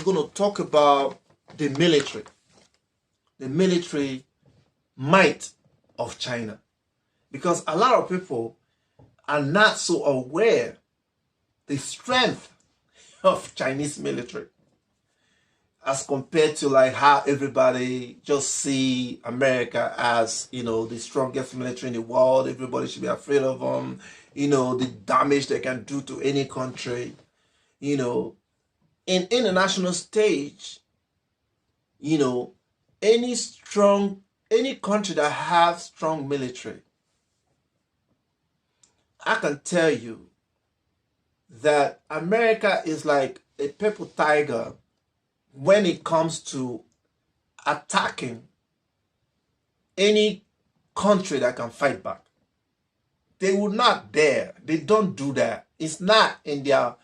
going to talk about the military might of China, because a lot of people are not so aware the strength of Chinese military as compared to like how everybody just see America as, you know, the strongest military in the world. Everybody should be afraid of them, you know, the damage they can do to any country, you know. In international stage, you know, any country that has strong military, I can tell you that America is like a purple tiger when it comes to attacking any country that can fight back. They would not dare. They don't do that. It's not in their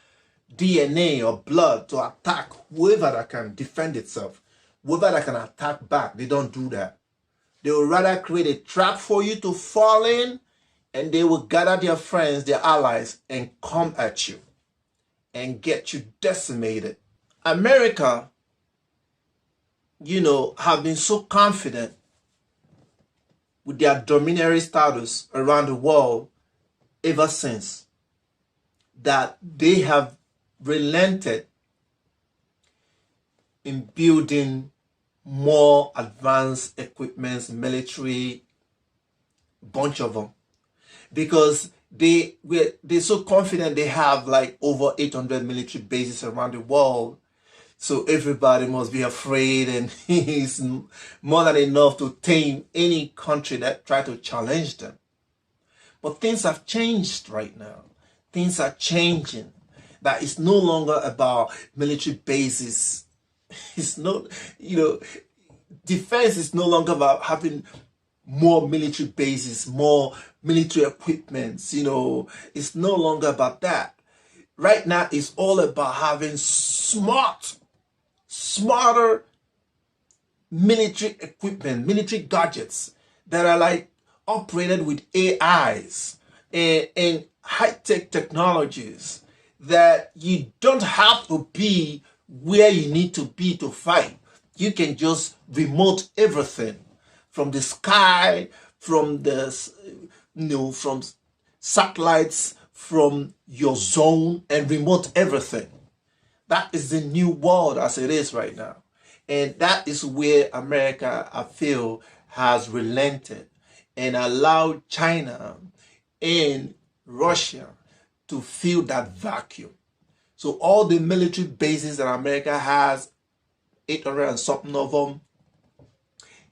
DNA or blood to attack whoever that can defend itself, whoever that can attack back. They don't do that. They will rather create a trap for you to fall in, and they will gather their friends, their allies, and come at you and get you decimated. America, you know, have been so confident with their dominatory status around the world ever since that they have relented in building more advanced equipments, military, bunch of them, because they're so confident they have like over 800 military bases around the world. So everybody must be afraid, and it's more than enough to tame any country that try to challenge them. But things have changed right now. Things are changing. That it's no longer about military bases. It's not, you know, defense is no longer about having more military bases, more military equipments, you know. It's no longer about that. Right now, it's all about having smarter military equipment, military gadgets that are like operated with AIs and high-tech technologies, that you don't have to be where you need to be to fight. You can just remote everything from the sky, from the, you know, from satellites, from your zone, and remote everything. That is the new world as it is right now. And that is where America, I feel, has relented and allowed China and Russia to fill that vacuum. So all the military bases that America has, 800 and something of them,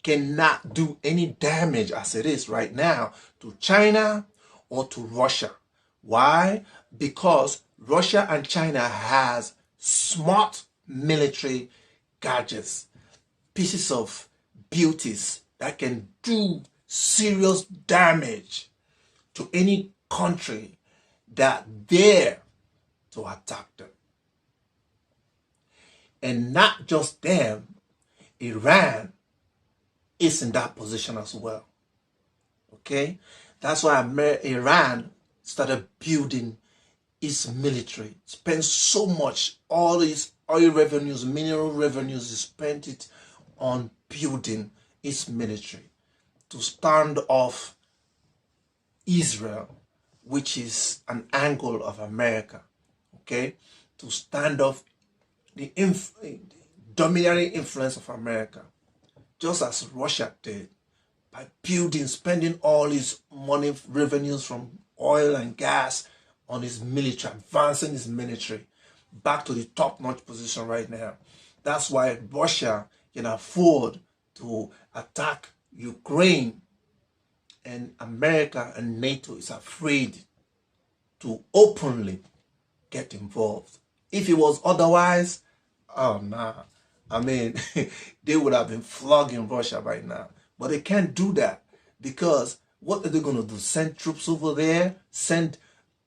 cannot do any damage as it is right now to China or to Russia. Why? Because Russia and China has smart military gadgets, pieces of beauties that can do serious damage to any country that dare to attack them. And not just them, Iran is in that position as well. Okay? That's why Iran started building its military, spent so much, all its oil revenues, mineral revenues, spent it on building its military to stand off Israel, which is an angle of America, okay? To stand off the dominatory influence of America, just as Russia did, by spending all its money, revenues from oil and gas on his military, advancing his military back to the top-notch position right now. That's why Russia can afford to attack Ukraine, and America and NATO is afraid to openly get involved. If it was otherwise, oh nah, I mean, they would have been flogging Russia right now. But they can't do that, because what are they going to do? Send troops over there? Send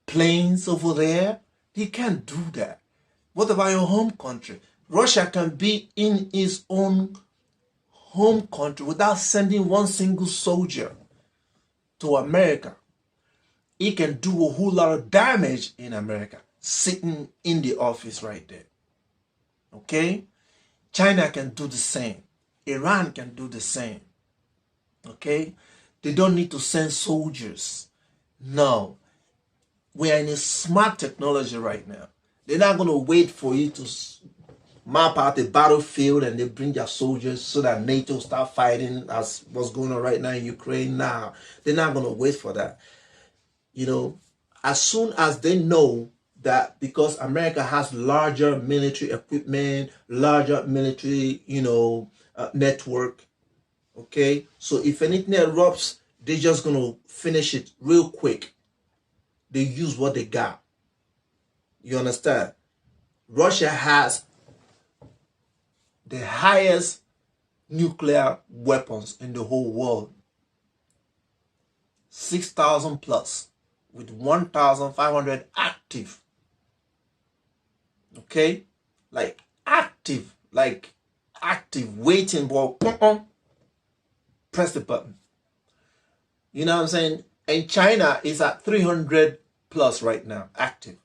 planes over there? They can't do that. What about your home country? Russia can be in its own home country without sending one single soldier to America. It can do a whole lot of damage in America, sitting in the office right there. Okay? China can do the same. Iran can do the same. Okay? They don't need to send soldiers. No. We are in a smart technology right now. They're not going to wait for you to map out the battlefield and they bring their soldiers so that NATO start fighting as what's going on right now in Ukraine now. They're not going to wait for that. You know, as soon as they know that because America has larger military equipment, larger military, network, okay? So if anything erupts, they're just going to finish it real quick. They use what they got. You understand? Russia has the highest nuclear weapons in the whole world. 6,000 plus with 1,500 active. Okay? Like active, waiting for press the button. You know what I'm saying? And China is at 300 plus right now, active.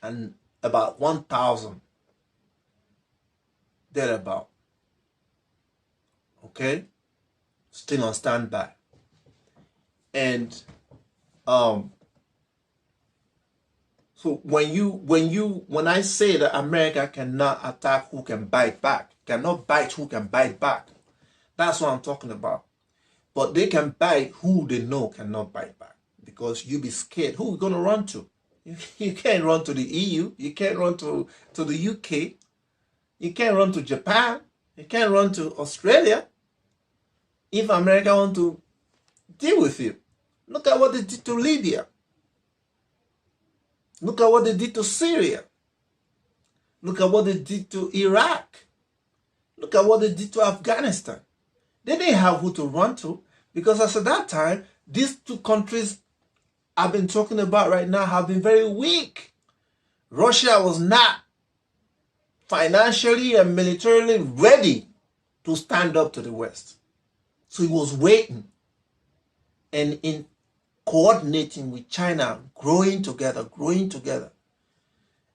And about 1,000 thereabout. Okay? Still on standby. And so when I say that America cannot attack who can bite back, cannot bite who can bite back, that's what I'm talking about. But they can bite who they know cannot bite back. Because you be scared. Who are you going to run to? You can't run to the EU. You can't run to the UK. You can't run to Japan. You can't run to Australia. If America want to deal with you. Look at what they did to Libya. Look at what they did to Syria. Look at what they did to Iraq. Look at what they did to Afghanistan. They didn't have who to run to because as at that time, these two countries I've been talking about right now have been very weak. Russia was not financially and militarily ready to stand up to the West. So he was waiting and in coordinating with China, growing together.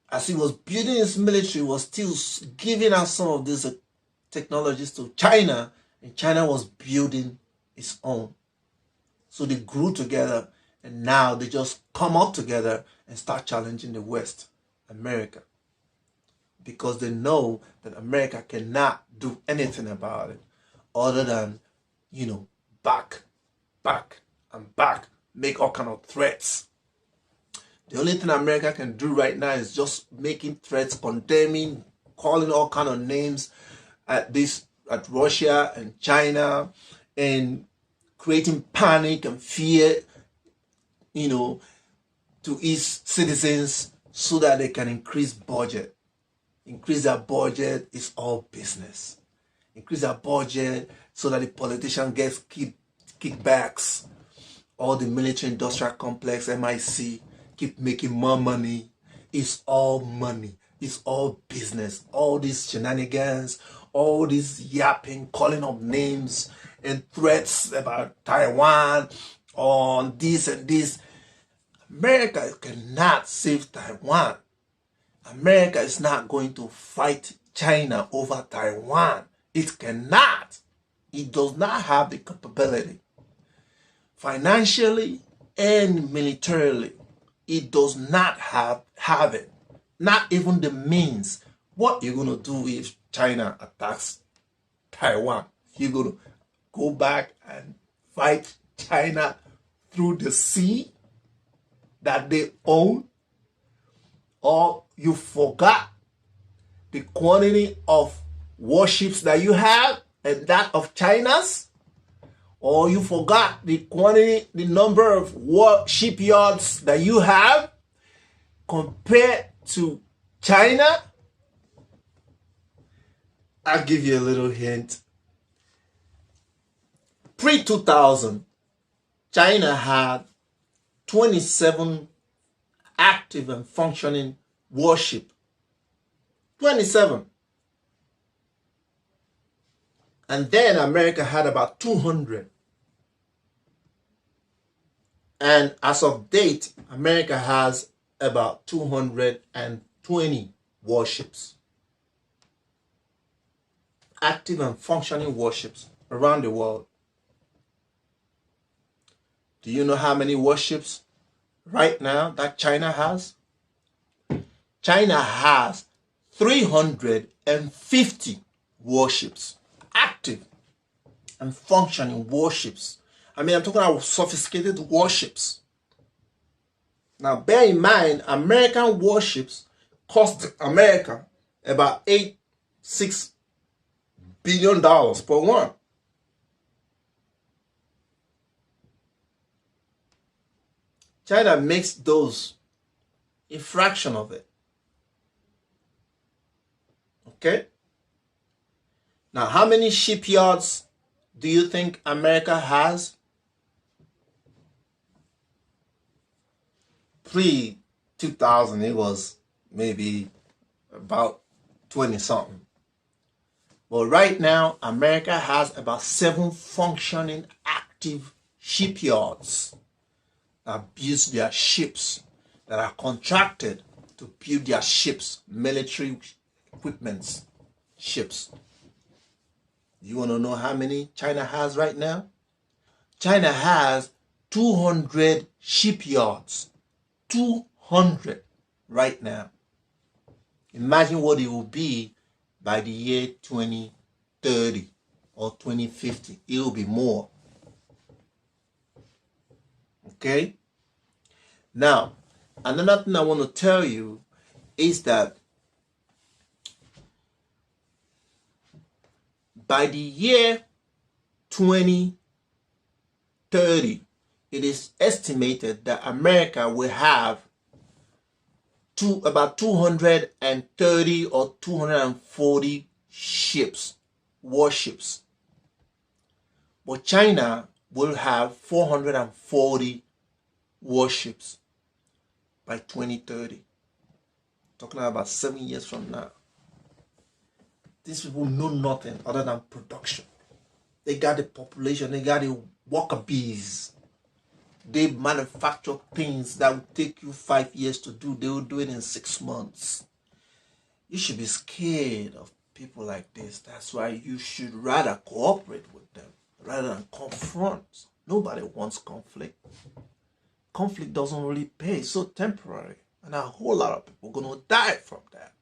As he was building his military, he was still giving us some of these technologies to China, and China was building its own. So they grew together, and now they just come up together and start challenging the West, America. Because they know that America cannot do anything about it other than, back, make all kind of threats. The only thing America can do right now is just making threats, condemning, calling all kind of names at Russia and China, and creating panic and fear, to its citizens so that they can increase budget. Increase their budget is all business. Increase their budget so that the politician gets kickbacks. All the military industrial complex, MIC, keep making more money. It's all money. It's all business. All these shenanigans, all this yapping, calling up names and threats about Taiwan on this and this. America cannot save Taiwan. America is not going to fight China over Taiwan. It cannot. It does not have the capability. Financially and militarily, it does not have it. Not even the means. What you're going to do if China attacks Taiwan? You're going to go back and fight China through the sea that they own? Or you forgot the quantity of warships that you have and that of China's? Or you forgot the number of war shipyards that you have compared to China? I'll give you a little hint. Pre-2000, China had 27 active and functioning warship. 27. And then America had about 200. And as of date, America has about 220 warships. active and functioning warships around the world. Do you know how many warships right now that China has? China has 350 warships, active and functioning warships. I mean, I'm talking about sophisticated warships. Now, bear in mind, American warships cost America about $6 billion per one. China makes those a fraction of it. Okay? Now, how many shipyards do you think America has? Pre-2000, it was maybe about 20 something. But right now, America has about 7 functioning active shipyards that build their ships, that are contracted to build their ships, military equipments, ships. You want to know how many China has right now? China has 200 shipyards. 200 right now. Imagine what it will be by the year 2030 or 2050. It will be more. Okay? Now, another thing I want to tell you is that by the year 2030, it is estimated that America will have about 230 or 240 ships, warships. But China will have 440 warships by 2030. Talking about 7 years from now. These people know nothing other than production. They got the population, they got the worker bees. They manufacture things that will take you 5 years to do. They will do it in 6 months. You should be scared of people like this. That's why you should rather cooperate with them rather than confront. Nobody wants conflict. Conflict doesn't really pay. It's so temporary. And a whole lot of people are going to die from that.